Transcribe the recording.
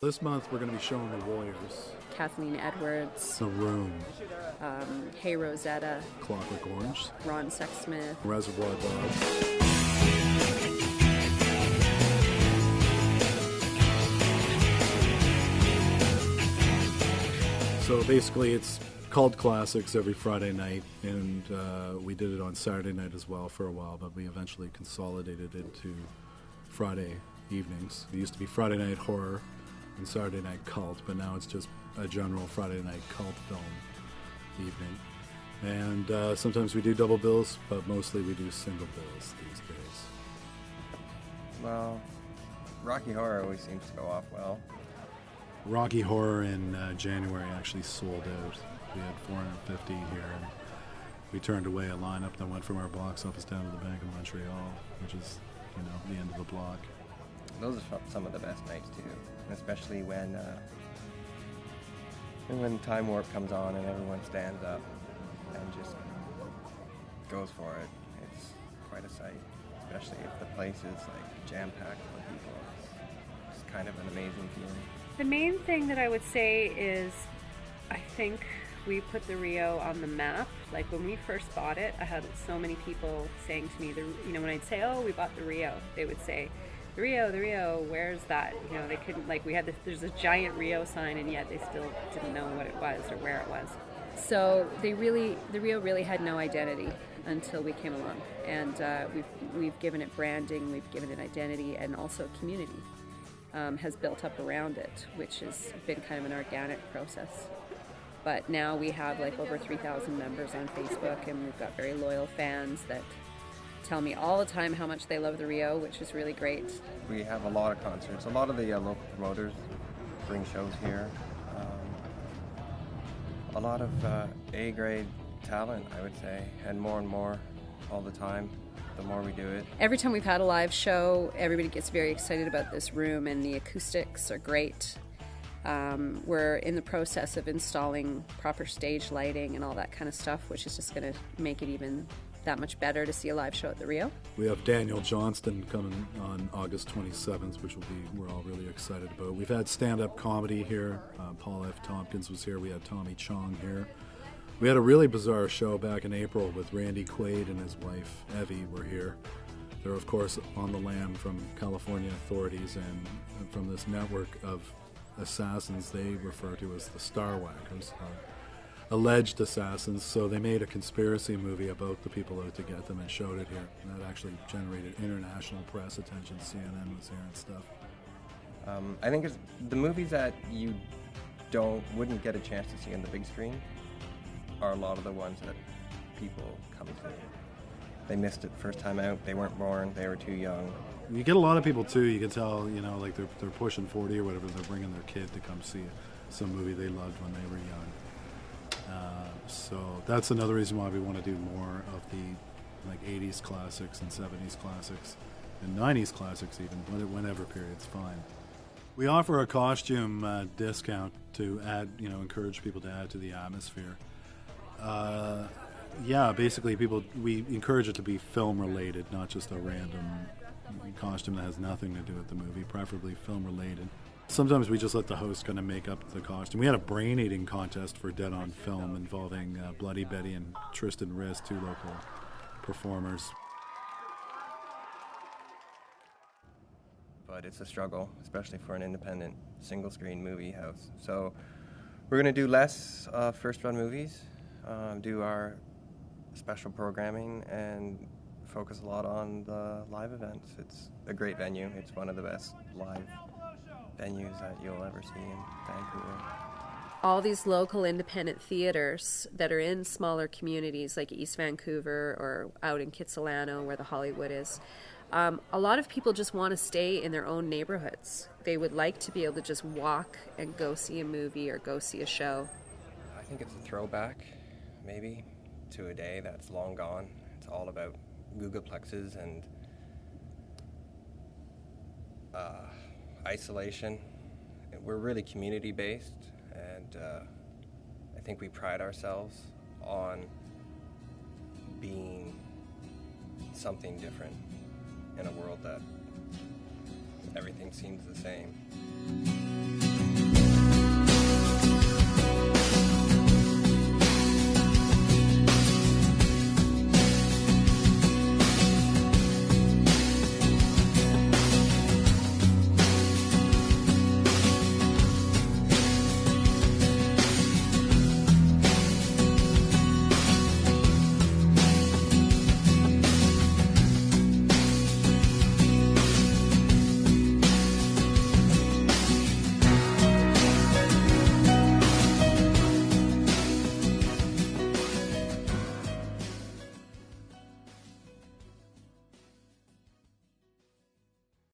This month we're going to be showing The Warriors, Kathleen Edwards, The Room, Hey Rosetta, Clockwork Orange, Ron Sexsmith, Reservoir Dogs. So basically it's called Classics every Friday night, and we did it on Saturday night as well for a while, but we eventually consolidated it to Friday evenings. It used to be Friday Night Horror and Saturday Night Cult, but now it's just a general Friday Night Cult film evening. And sometimes we do double bills, but mostly we do single bills these days. Well, Rocky Horror always seems to go off well. Rocky Horror in January actually sold out. We had 450 here, and we turned away a lineup that went from our box office down to the Bank of Montreal, which is, you know, the end of the block. Those are some of the best nights too, especially when Time Warp comes on and everyone stands up and just goes for it. It's quite a sight, especially if the place is like jam-packed with people. It's kind of an amazing feeling. The main thing that I would say is I think we put the Rio on the map. Like when we first bought it, I had so many people saying to me, when I'd say, oh, we bought the Rio, they would say, the Rio, where's that? You know, they couldn't, like there's a giant Rio sign, and yet they still didn't know what it was or where it was. So the Rio really had no identity until we came along. And we've given it branding, we've given it identity, and also community has built up around it, which has been kind of an organic process. But now we have like over 3,000 members on Facebook, and we've got very loyal fans that tell me all the time how much they love the Rio, which is really great. We have a lot of concerts. A lot of the local promoters bring shows here. A lot of A-grade talent, I would say, and more all the time, the more we do it. Every time we've had a live show, everybody gets very excited about this room, and the acoustics are great. We're in the process of installing proper stage lighting and all that kind of stuff, which is just going to make it even that much better to see a live show at the Rio. We have Daniel Johnston coming on August 27th, which we're all really excited about. We've had stand-up comedy here. Paul F. Tompkins was here. We had Tommy Chong here. We had a really bizarre show back in April with Randy Quaid and his wife Evie were here. They're of course on the lam from California authorities and from this network of assassins they refer to as the Star Whackers. Alleged assassins, so they made a conspiracy movie about the people out to get them and showed it here. And that actually generated international press attention. CNN was here and stuff. I think it's the movies that you wouldn't get a chance to see on the big screen are a lot of the ones that people come to. They missed it first time out, they weren't born, they were too young. You get a lot of people too, you can tell, you know, like they're pushing 40 or whatever, they're bringing their kid to come see some movie they loved when they were young. So that's another reason why we want to do more of the like 80s classics and 70s classics and 90s classics even, whenever period's fine. We offer a costume discount to add, encourage people to add to the atmosphere. Basically we encourage it to be film related, not just a random costume that has nothing to do with the movie, preferably film related. Sometimes we just let the host kind of make up the costume. We had a brain eating contest for Dead on Film involving Bloody Betty and Tristan Riss, two local performers. But it's a struggle, especially for an independent single screen movie house. So we're going to do less first run movies, do our special programming, and focus a lot on the live events. It's a great venue. It's one of the best live venues that you'll ever see in Vancouver. All these local independent theaters that are in smaller communities like East Vancouver or out in Kitsilano where the Hollywood is, a lot of people just want to stay in their own neighborhoods. They would like to be able to just walk and go see a movie or go see a show. I think it's a throwback, maybe, to a day that's long gone. It's all about Googleplexes and isolation. We're really community-based, and I think we pride ourselves on being something different in a world that everything seems the same.